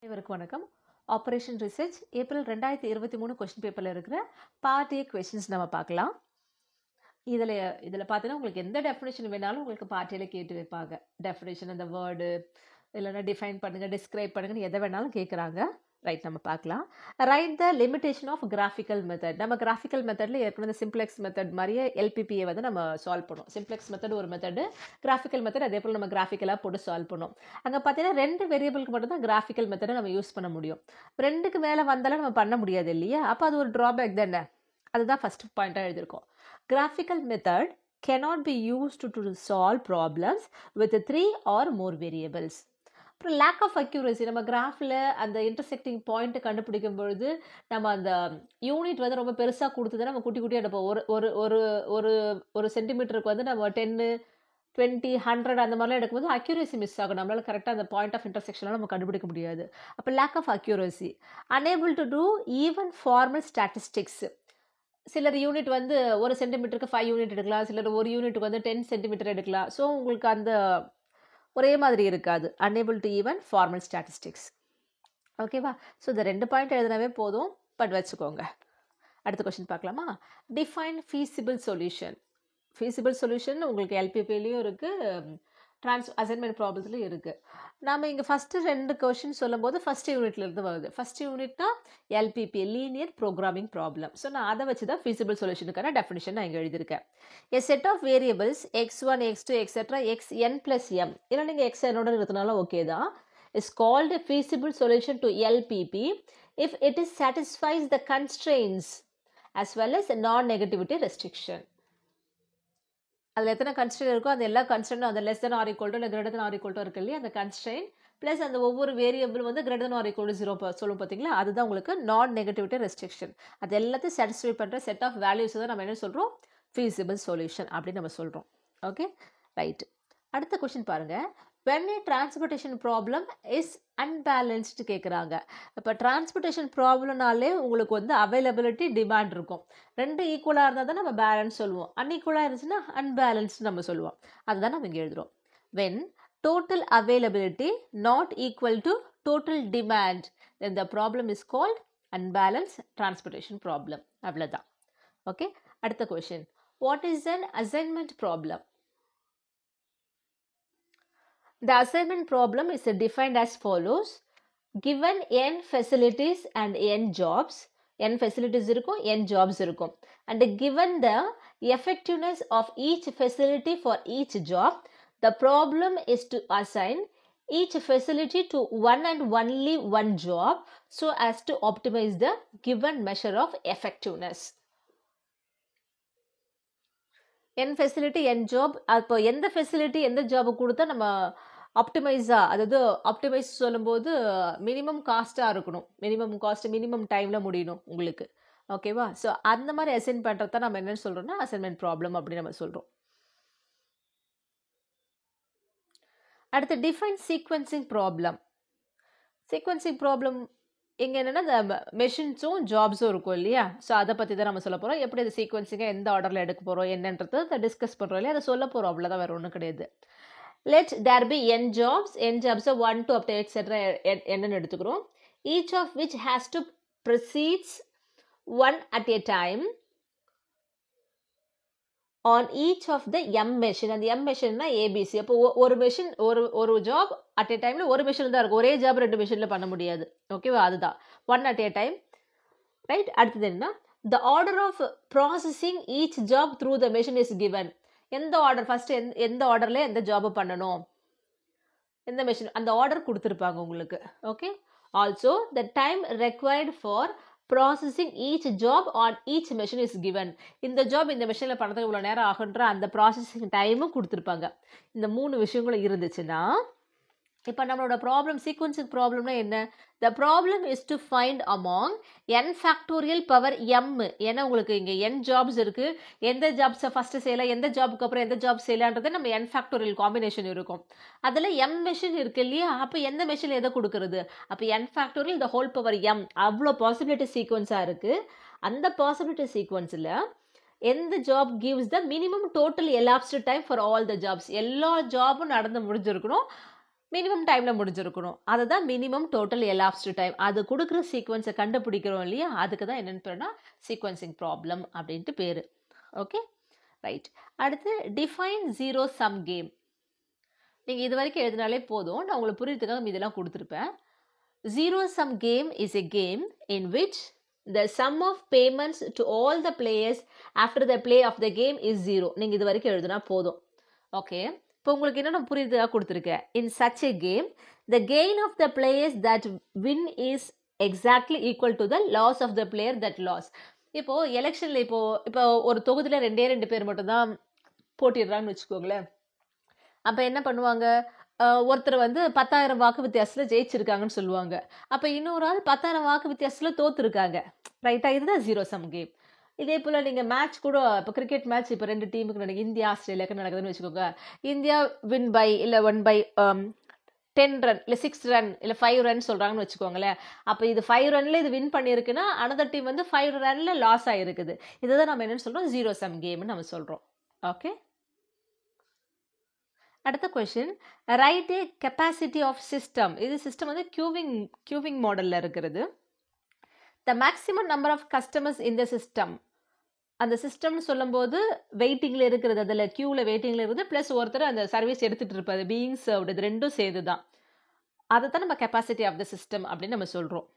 அனைவருக்கும் வணக்கம். Operation research April 2023 question பேப்பரில் இருக்கிற பார்ட் ஏ கொஸ்டின்ஸ் நம்ம பார்க்கலாம். இதில் பார்த்தீங்கன்னா உங்களுக்கு எந்த டெஃபினேஷன் வேணாலும் உங்களுக்கு பார்ட் ஏல கேட்டு வைப்பாங்க. டெஃபினேஷன் அந்த வேர்டு இல்லைன்னா டிஃபைன் பண்ணுங்கள், டிஸ்கிரைப் பண்ணுங்கன்னு எதை வேணாலும் கேட்குறாங்க. ரைட், நம்ம பார்க்கலாம். Right the limitation of graphical method. நம்ம கிராஃபிக்கல் மெத்தடில் ஏற்கனவே சிம்ப்ளெக்ஸ் மெத்தட் மாதிரியே எல்பிபியை வந்து நம்ம சால்வ் பண்ணுவோம். சிம்ப்ளெக்ஸ் மெத்தட் ஒரு மெத்தடு, கிராஃபிக்கல் மெத்தட் அதே போல் நம்ம கிராஃபிக்கலாக போட்டு சால்வ் பண்ணுவோம். அங்கே பார்த்தீங்கன்னா 2 வேரியபிளுக்கு மட்டும் தான் கிராஃபிக்கல் மெத்தடை நம்ம யூஸ் பண்ண முடியும். 2க்கு மேலே வந்தாலும் நம்ம பண்ண முடியாது இல்லையா? அப்போ அது ஒரு ட்ராபேக் தானே. அதுதான் ஃபர்ஸ்ட் பாயிண்டாக எழுதியிருக்கோம். Graphical method cannot be used to solve problems with 3 or more variables. அப்புறம் லேக் ஆஃப் அக்யூரசி. நம்ம கிராஃபில் அந்த இன்டர்செக்டிங் பாயிண்ட்டை கண்டுபிடிக்கும் பொழுது நம்ம அந்த யூனிட் வந்து ரொம்ப பெருசாக கொடுத்தது நம்ம குட்டி குட்டியாக எடுப்போம். ஒரு ஒரு ஒரு ஒரு சென்டிமீட்டருக்கு வந்து நம்ம 10, 20, 100 அந்த மாதிரிலாம் எடுக்கும்போது அக்யூரசி மிஸ் ஆகும். நம்மளால கரெக்டாக அந்த பாயிண்ட் ஆஃப் இன்டர்செக்ஷன்லாம் நம்ம கண்டுபிடிக்க முடியாது. அப்போ lack of accuracy. Unable to do even formal statistics. சிலர் யூனிட் வந்து 1 சென்டிமீட்டருக்கு 5 யூனிட் எடுக்கலாம், சிலர் ஒரு யூனிட்டுக்கு வந்து 10 சென்டிமீட்டர் எடுக்கலாம். ஸோ உங்களுக்கு அந்த ஒரே மாதிரி இருக்காது. Unable to even formal statistics. ஓகேவா? ஸோ இந்த 2 பாயிண்ட் எழுதினாவே போதும், பட் வச்சுக்கோங்க. அடுத்த கொஸ்டின் பார்க்கலாமா? Define feasible solution. Feasible solution உங்களுக்கு எல்பிபிலையும் இருக்குது, அசைன்மெண்ட் ப்ராப்ளத்துலையும் இருக்குது. நாம் இங்கே ஃபஸ்ட்டு 2 கொஸ்டின் சொல்லும் போது ஃபஸ்ட் யூனிட்லேருந்து வருது. ஃபஸ்ட் யூனிட்னா LPP, linear programming problem. So நான் அதை வச்சு தான் ஃபீசிபிள் சொல்யூஷனுக்கான டெஃபினிஷன் நான் இங்கே எழுதியிருக்கேன். A set of variables x1, x2, etcetera xn + m, இல்லை நீங்கள் xnோட இருக்கிறதுனால ஓகே தான், is called feasible solution to LPP if it is satisfies the constraints as well as non-negativity restriction. அதில் எத்தனை கன்ஸ்ட்ரெயின் இருக்கோ அந்த எல்லா கன்ஸ்ட்ரெயினும் அந்த less than or equal to இல்லை greater than or equal to இருக்கு இல்லையா, அந்த கன்ஸ்ட்ரெயின் ப்ளஸ் அந்த ஒவ்வொரு வேரியபிள் வந்து greater than or equal to 0 சொல்லும் பார்த்தீங்களா, அதுதான் உங்களுக்கு நான் நெகட்டிவிட்டி ரெஸ்ட்ரிக்ஷன். அது எல்லாத்தையும் சாட்டிஸ்ஃபை பண்ணுற செட் ஆஃப் வேல்யூஸ் தான் நம்ம என்ன சொல்கிறோம், ஃபீசிபிள் சொல்யூஷன் அப்படின்னு நம்ம சொல்கிறோம். Okay, right. அடுத்த கொஸ்டின் பாருங்கள். when a transportation problem is unbalanced கேட்குறாங்க. இப்போ டிரான்ஸ்போர்ட்டேஷன் ப்ராப்ளம்னாலே உங்களுக்கு வந்து அவைலபிலிட்டி டிமாண்ட் இருக்கும். 2 ஈக்குவலாக இருந்தால் தான் நம்ம பேலன்ஸ் சொல்லுவோம், அன்ஈக்குவலாக இருந்துச்சுன்னா அன்பேலன்ஸ்டு நம்ம சொல்லுவோம். அதுதான் நம்ம இங்கே எழுதுகிறோம். when total availability not equal to total demand then the problem is called unbalanced transportation problem. அவ்வளோதான். ஓகே, அடுத்த question. what is an assignment problem? The assignment problem is defined as follows. Given n facilities and n jobs, n facilities இருக்கும், n jobs இருக்கும், and given the effectiveness of each facility for each job, the problem is to assign each facility to one and only one job so as to optimize the given measure of effectiveness. n facility n job. அப்போ எந்த facility எந்த job கொடுத்தா நம்ம ஆப்டிமைஸாக, அதாவது optimise சொல்லும்போது minimum காஸ்ட்டாக இருக்கணும், minimum cost minimum டைமில் முடியணும் உங்களுக்கு. ஓகேவா? ஸோ அந்த மாதிரி அசைன் பண்ணுறது தான் நம்ம என்னென்னு சொல்கிறோம்னா அசைன்மெண்ட் ப்ராப்ளம் அப்படின்னு நம்ம சொல்கிறோம். அடுத்து define sequencing problem. Sequencing problem இங்கே என்னென்னா இந்த மெஷின்ஸும் ஜாப்ஸும் இருக்கும் இல்லையா, ஸோ அதை பற்றி தான் நம்ம சொல்ல போகிறோம். எப்படி அது சீக்வன்சிங்காக எந்த ஆர்டரில் எடுக்க போகிறோம் என்னன்றது அதை டிஸ்கஸ் பண்ணுறோம் இல்லையா, அதை சொல்ல போகிறோம், அவ்வளோதான், வேறு ஒன்றும் கிடையாது. let there be n jobs 1 to up to etc என்னன்னு எடுத்துக்கிறோம். each of which has to proceeds one at a time on each of the m machine. அந்த m machine ABC. அப்போ ஒரு மெஷின் ஒரு ஜாப் அட் ஏ டைமில் ஒரு machine தான் இருக்கும், ஒரே ஜாப் 2 மெஷினில் பண்ண முடியாது. ஓகேவா? அதுதான் one at A time. Right. அடுத்தது என்ன, the order of processing each job through the machine is given. எந்த ஆர்டர் ஃபஸ்ட்டு எந்த ஆர்டரில் எந்த ஜாபை பண்ணணும், எந்த மெஷின், அந்த ஆர்டர் கொடுத்துருப்பாங்க உங்களுக்கு. Okay. Also the time required for processing each job on each machine is given. இந்த ஜாப் இந்த மெஷினில் பண்ணுறதுக்கு இவ்வளோ நேரம் ஆகுன்ற அந்த ப்ராசஸிங் டைமும் கொடுத்துருப்பாங்க. இந்த 3 விஷயங்களும் இருந்துச்சுன்னா இப்போ நம்மளோட ப்ராப்ளம் சீக்வன்சிங் ப்ராப்ளம்னா என்ன, the problem is to find among n factorial power m. ஏன்னா உங்களுக்கு இங்கே n ஜாப்ஸ் இருக்குது, எந்த ஜாப்ஸை ஃபஸ்ட்டு செய்யலாம், எந்த ஜாபுக்கு அப்புறம் எந்த ஜாப் செய்யலான்றது நம்ம n ஃபேக்டோரியல் காம்பினேஷன் இருக்கும். அதில் m மெஷின் இருக்கு இல்லையா, அப்போ எந்த மெஷின் எதை கொடுக்குறது, அப்போ n factorial the whole power m. அவ்வளோ பாசிபிலிட்டி சீக்வன்ஸாக இருக்குது. அந்த பாசிபிலிட்டி சீக்வன்ஸில் எந்த job gives the minimum total elapsed time for all the jobs, எல்லா ஜாபும் நடந்து முடிஞ்சிருக்கணும். மினிமம் டைமில் முடிஞ்சிருக்கணும். அதுதான் மினிமம் டோட்டல் எலாப்ஸ்டு டைம். அது கொடுக்குற சீக்வன்ஸை கண்டுபிடிக்கிறோம் இல்லையா, அதுக்கு தான் என்னென்னு பேருனா சீக்வன்சிங் ப்ராப்ளம் அப்படின்ட்டு பேர். Okay right. அடுத்து டிஃபைன் ஜீரோ சம் கேம். நீங்கள் இது வரைக்கும் எழுதினாலே போதும், நான் உங்களுக்கு புரியுறதுக்காக இதெல்லாம் கொடுத்துருப்பேன். Zero sum game is a game in which the sum of payments to all the players after the play of the game is zero. நீங்கள் இது வரைக்கும் எழுதுனா போதும். ஓகே, இப்போ உங்களுக்கு என்ன புரியுறதுக்காக கொடுத்துருக்கேன். In such a game, the gain of the players that win is exactly equal to the loss of the player that lost. இப்போ எலெக்ஷனில் இப்போ ஒரு தொகுதியில் 2 பேர் மட்டும்தான் போட்டிடுறாங்கன்னு வச்சுக்கோங்களேன். அப்போ என்ன பண்ணுவாங்க, ஒருத்தர் வந்து 10,000 வாக்கு வித்தியாசத்தில் ஜெயிச்சிருக்காங்கன்னு சொல்லுவாங்க. அப்போ இன்னொரு ஆள் 10,000 வாக்கு வித்தியாசத்தில் தோத்துருக்காங்க. ரைட்டாக, இதுதான் ஜீரோ சம் கேம். இதே போல் நீங்கள் மேட்ச் கூட, இப்போ கிரிக்கெட் மேட்ச் இப்போ 2 டீமுக்கு நடக்குது, இந்தியா ஆஸ்திரேலியாவுக்கு நடக்குதுன்னு வச்சுக்கோங்க. இந்தியா வின் பை இல்லை 10 ரன் இல்லை 6 ரன் இல்லை 5 ரன் சொல்கிறாங்கன்னு வச்சுக்கோங்களேன். அப்போ இது 5 ரனில் இது வின் பண்ணியிருக்குன்னா அனதர் டீம் வந்து 5 ரனில் லாஸ் ஆகிருக்குது. இதை தான் நம்ம என்னென்னு சொல்கிறோம், ஜீரோ சம் கேம்னு நம்ம சொல்கிறோம். ஓகே, அடுத்த question, right a capacity of system. இது சிஸ்டம் வந்து கியூவிங் மாடலில் இருக்கிறது. The maximum number of customers இந்த சிஸ்டம். அந்த சிஸ்டம்னு சொல்லும்போது வெயிட்டிங்கில் இருக்கிறது, அதில் கியூவில் வெயிட்டிங்கில் இருக்குது, ப்ளஸ் ஒருத்தர் அந்த சர்வீஸ் எடுத்துகிட்டு இருப்பாரு, பீயிங் சர்வ்டு, இது ரெண்டும் சேர்ந்து தான். அதை தான் நம்ம கெப்பாசிட்டி ஆஃப் த சிஸ்டம் அப்படின்னு நம்ம சொல்கிறோம்.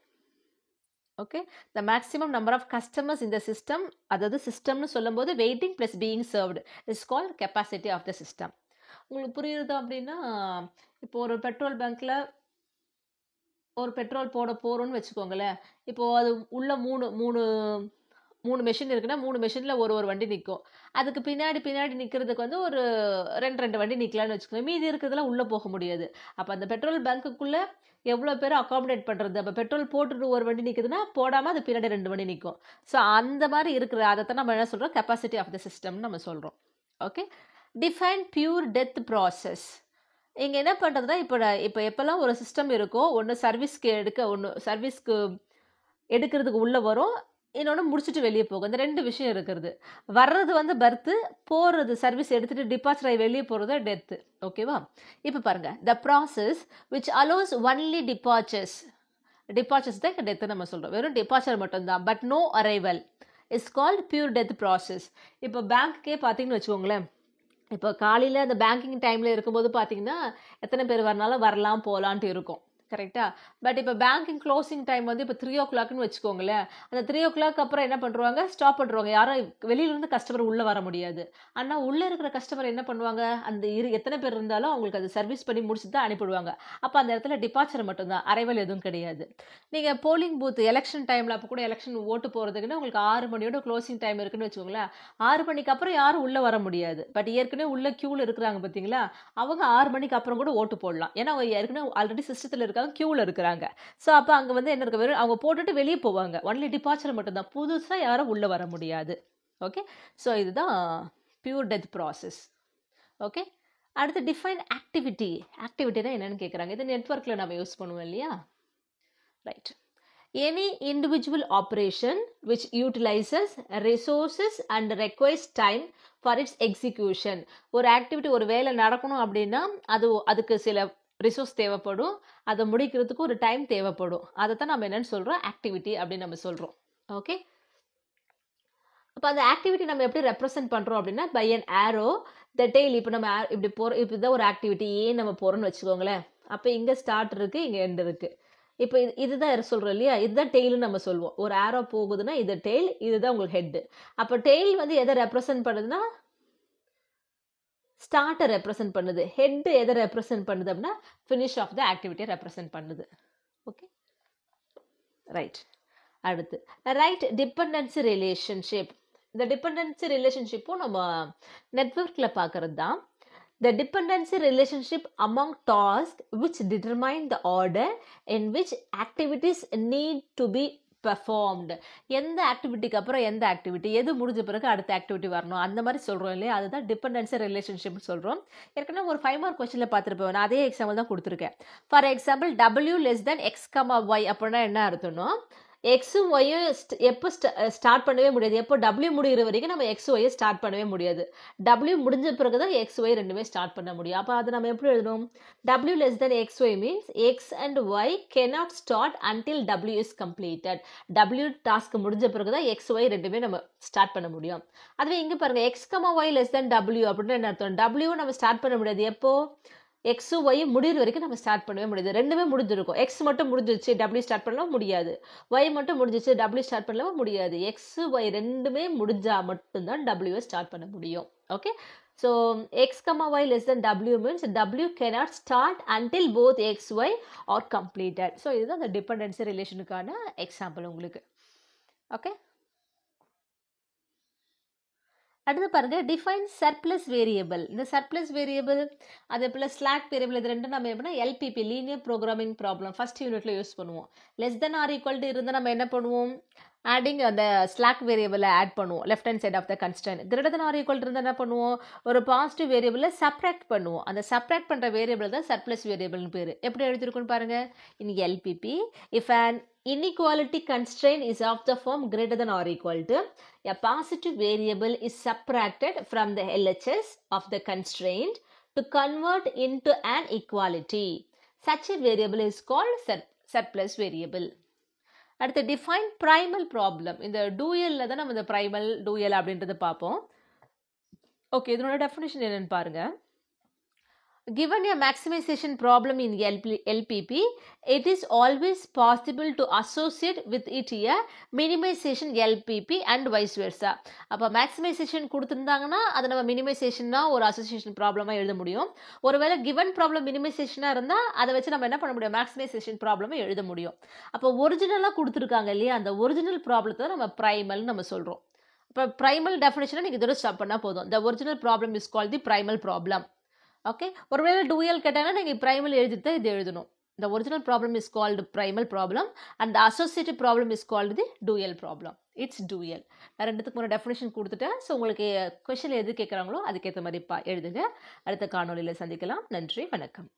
Okay, the maximum number of customers இந்த சிஸ்டம், அதாவது சிஸ்டம்னு சொல்லும்போது waiting plus being served is called capacity of the system. உங்களுக்கு புரியுது அப்படின்னா, இப்போ ஒரு பெட்ரோல் பங்க்கில் ஒரு பெட்ரோல் போட போகிறோன்னு வச்சுக்கோங்களேன். இப்போது அது உள்ள மூணு மெஷின் இருக்குன்னா 3 மெஷினில் ஒரு வண்டி நிற்கும். அதுக்கு பின்னாடி நிற்கிறதுக்கு வந்து ஒரு 2 வண்டி நிற்கலான்னு வச்சுக்கோங்க. மீதி இருக்கிறதுலாம் உள்ளே போக முடியாது. அப்போ அந்த பெட்ரோல் பங்க்குள்ளே எவ்வளோ பேர் அகாமடேட் பண்ணுறது. அப்போ பெட்ரோல் போட்டுட்டு ஒரு வண்டி நிற்குதுன்னா போடாமல் அது பின்னாடி 2 வண்டி நிற்கும். ஸோ அந்த மாதிரி இருக்கிற அதை தான் நம்ம என்ன சொல்கிறோம், கெப்பாசிட்டி ஆஃப் த சிஸ்டம்னு நம்ம சொல்கிறோம். Okay, define pure death process. இங்கே என்ன பண்ணுறதுனா, இப்போ எப்போல்லாம் ஒரு சிஸ்டம் இருக்கோ, ஒன்று சர்வீஸ்க்கு எடுக்கிறதுக்கு உள்ளே வரும், இன்னொன்று முடிச்சுட்டு வெளியே போகும். இந்த 2 விஷயம் இருக்கிறது. வர்றது வந்து பர்த்து, போகிறது சர்வீஸ் எடுத்துகிட்டு டிபார்ச்சர் ஆகி வெளியே போகிறது டெத்து. ஓகேவா, இப்போ பாருங்கள், the process which allows only departures தான் டெத்து நம்ம சொல்கிறோம். வெறும் டிபார்ச்சர் மட்டும்தான், but no arrival is called pure death process. இப்போ பேங்க்குக்கே பார்த்தீங்கன்னு வச்சுக்கோங்களேன். இப்போ காலையில் அந்த பேங்கிங் டைமில் இருக்கும்போது பார்த்தீங்கன்னா எத்தனை பேர் வரனாலும் வரலாம் போகலான்ட்டு இருக்கும், கரெக்டாக. பட் இப்போ பேங்கிங் க்ளோசிங் டைம் வந்து இப்போ 3 o'clockனு வச்சுக்கோங்களேன். அந்த 3 o'clock அப்புறம் என்ன பண்ணுவாங்க, ஸ்டாப் பண்ணுவாங்க. யாரும் வெளியிலேருந்து கஸ்டமர் உள்ளே வர முடியாது. ஆனால் உள்ளே இருக்கிற கஸ்டமர் என்ன பண்ணுவாங்க, அந்த எத்தனை பேர் இருந்தாலும் அவங்களுக்கு அது சர்வீஸ் பண்ணி முடிச்சுட்டு தான் அனுப்பிடுவாங்க. அப்போ அந்த இடத்துல டிபார்ச்சர் மட்டும்தான், அரைவல் எதுவும் கிடையாது. நீங்கள் போலிங் பூத் எலெக்ஷன் டைமில், அப்போ கூட எலெக்ஷன் ஓட்டு போகிறதுக்குன்னு உங்களுக்கு 6 மணியோட க்ளோசிங் டைம் இருக்குன்னு வச்சுக்கோங்களேன். 6 மணிக்கு அப்புறம் யாரும் உள்ளே வர முடியாது. பட் ஏற்கனவே உள்ள க்யூவில் இருக்கிறாங்க பார்த்தீங்களா, அவங்க 6 மணிக்கு அப்புறம் கூட ஓட்டு போடலாம். ஏன்னா அவங்க ஏற்கனவே ஆல்ரெடி சிஸ்டத்தில் இருக்காங்க, க்யூவில் இருக்கிறாங்க. ஸோ அப்போ அங்கே வந்து என்ன இருக்க, அவங்க போட்டுட்டு வெளியே போவாங்க. ஒன்லி டிபார்ச்சர் மட்டும்தான், புதுசாக யாரும் உள்ளே வர முடியாது. ஓகே, ஸோ இதுதான் பியூர் டெத் ப்ராசஸ். ஓகே, அடுத்து டிஃபைன் ஆக்டிவிட்டினா என்னன்னு கேட்குறாங்க. இது நெட்வொர்க்கில் நம்ம யூஸ் பண்ணுவோம் இல்லையா. Right, any individual operation which utilises resources and requires time for it's execution. ஒரு ஆக்டிவிட்டி, ஒரு வேலை நடக்கணும் அப்படின்னா அதுக்கு சில ரிசோர்ஸ் தேவைப்படும், அதை முடிக்கிறதுக்கு ஒரு டைம் தேவைப்படும். அதை தான் நம்ம என்னன்னு சொல்கிறோம், ஆக்டிவிட்டி அப்படின்னு நம்ம சொல்கிறோம். ஓகே, அப்போ அந்த ஆக்டிவிட்டி நம்ம எப்படி ரெப்ரசென்ட் பண்ணுறோம் அப்படின்னா, by an arrow the tail. இப்போ நம்ம இப்படி போகிறோம், இப்போ இதுதான் ஒரு ஆக்டிவிட்டி நம்ம போகிறோன்னு வச்சுக்கோங்களேன். அப்போ இங்கே ஸ்டார்ட் இருக்குது, இங்கே எண்ட் இருக்குது. இப்போ இதுதான் சொல்கிறோம் இல்லையா, இதுதான் டெய்லுன்னு நம்ம சொல்லுவோம். ஒரு ஆரோ போகுதுன்னா இது டெய்ல், இதுதான் உங்களுக்கு ஹெட்டு. அப்போ டெய்ல் வந்து எதை ரெப்ரசென்ட் பண்ணுதுன்னா ஸ்டார்ட்டை ரெப்ரசென்ட் பண்ணுது. ஹெட் எதை ரெப்ரசென்ட் பண்ணுது அப்படின்னா ஃபினிஷ் ஆஃப் த ஆக்டிவிட்டியை ரெப்ரசென்ட் பண்ணுது. Okay, right. அடுத்து ரைட் டிபெண்டன்சி ரிலேஷன்ஷிப். இந்த டிபெண்டன்சி ரிலேஷன்ஷிப்பும் நம்ம நெட்வொர்க்கில் பார்க்கறது தான். The dependency relationship among tasks which determine the order in which activities need to be performed. எந்த ஆக்டிவிட்டிக்கு அப்புறம் எந்த ஆக்டிவிட்டி, எது முடிஞ்ச பிறகு அடுத்த ஆக்டிவிட்டி வரணும், அந்த மாதிரி சொல்கிறோம் இல்லையா, அதுதான் டிபெண்டன்சி ரிலேஷன்ஷிப் சொல்கிறோம். ஏற்கனவே ஒரு 5 மார்க் கொஸ்டினில் பார்த்துருப்பேன், நான் அதே எக்ஸாம்பிள் தான் கொடுத்துருக்கேன். For example W x, y அப்படின்னா என்ன அர்த்தம்னா, எக்ஸும் ஒய்யும் எப்போ ஸ்டார்ட் பண்ணவே முடியாது. எப்போ டபிள்யூ முடிகிற வரைக்கும் நம்ம எக்ஸ் ஒய்யை ஸ்டார்ட் பண்ணவே முடியாது. டபிள்யூ முடிஞ்ச பிறகு தான் எக்ஸ் ஒய் ரெண்டுமே ஸ்டார்ட் பண்ண முடியும். அப்போ அதை நம்ம எப்படி எழுதணும்? W less than X Y means X and Y cannot start until W is completed. W task முடிஞ்ச பிறகு தான் எக்ஸ் ஒய் ரெண்டுமே நம்ம ஸ்டார்ட் பண்ண முடியும். அதுவே இங்கே பாருங்கள், X Y less than W அப்படின்னு என்ன அர்த்தம்? டபிள்யூ நம்ம ஸ்டார்ட் பண்ண முடியாது. எப்போ? எக்ஸும் ஒய் முடிகிற வரைக்கும் நம்ம ஸ்டார்ட் பண்ணவே முடியாது. ரெண்டுமே முடிஞ்சிருக்கும். எக்ஸ் மட்டும் முடிஞ்சிருச்சு, டபிள்யூ ஸ்டார்ட் பண்ணவும் முடியாது. ஒய் மட்டும் முடிஞ்சிச்சு, டபிள்யூ ஸ்டார்ட் பண்ணவும் முடியாது. எக்ஸ் ஒய் ரெண்டுமே முடிஞ்சால் மட்டும்தான் டபிள்யூவை ஸ்டார்ட் பண்ண முடியும். Okay, so X Y less than W means W cannot start until both X Y are completed. So இதுதான் அந்த டிபெண்டன்சி ரிலேஷனுக்கான எக்ஸாம்பிள் உங்களுக்கு. ஓகே, அடுத்து பாருங்க, டிஃபைன் சர்ப்ளஸ் வேரியபிள். இந்த சர்ப்ளஸ் வேரியபிள் அதே போல் ஸ்லாக் வேரியபிள் இது ரெண்டும் நம்ம எப்படின்னா LPP linear programming problem first யூனிட்ல யூஸ் பண்ணுவோம். Less than or equal to இருந்தால் நம்ம என்ன பண்ணுவோம்? ஆடிங் அந்த ஸ்லாக் வேரியபிளை ஆட் பண்ணுவோம் left hand side of the constant. Greater than or equal to இருந்தால் என்ன பண்ணுவோம்? ஒரு பாசிட்டிவ் வேரியபிளை சப்ராக்ட் பண்ணுவோம். அந்த சப்ராக்ட் பண்ணுற வேரியபிள் தான் சர்ப்ளஸ் வேரியபிள்னு பேர். எப்படி எழுதிருக்குன்னு பாருங்க. In LPP if an inequality constraint is of the form greater than or equal to, a positive variable is subtracted from the LHS of the constraint to convert into an equality. Such a variable is called surplus variable. அடுத்து define primal problem. இந்த டூயலில் தான் நம்ம இந்த primal dual அப்படின்றத பார்ப்போம். Okay, இதனோட definition என்னன்னு பாருங்க. Given a maximization problem in LPP, it is always possible to associate with it a minimization LPP and vice versa. அப்போ maximization கொடுத்துருந்தாங்கன்னா அதை நம்ம minimizationனா ஒரு association ப்ராப்ளமாக எழுத முடியும். ஒருவேளை given ப்ராப்ளம் minimizationாக இருந்தால் அதை வச்சு நம்ம என்ன பண்ண முடியும்? maximization ப்ராப்ளமை எழுத முடியும். அப்போ ஒரிஜினலாக கொடுத்துருக்காங்க இல்லையா, அந்த ஒரிஜினல் ப்ராப்ளத்தை நம்ம ப்ரைமல்னு நம்ம சொல்கிறோம். இப்போ ப்ரைமல் டெஃபினேஷனை நீங்கள் இதோட ஸ்டாப் பண்ணால் போதும். the original problem is called the primal problem. Okay, ஒருவேளை டூயல் கேட்டாங்கன்னா நீங்கள் ப்ரைமல் எழுதிட்டு தான் இது எழுதணும். The original problem is called primal problem and the associated problem is called the dual problem. It's dual. நான் ரெண்டுத்துக்கு முன்னாடி டெஃபினேஷன் கொடுத்துட்டேன். ஸோ உங்களுக்கு கொஸ்டின் எது கேட்குறாங்களோ அதுக்கேற்ற மாதிரி எழுதுங்க. அடுத்த காணொலியில் சந்திக்கலாம். நன்றி, வணக்கம்.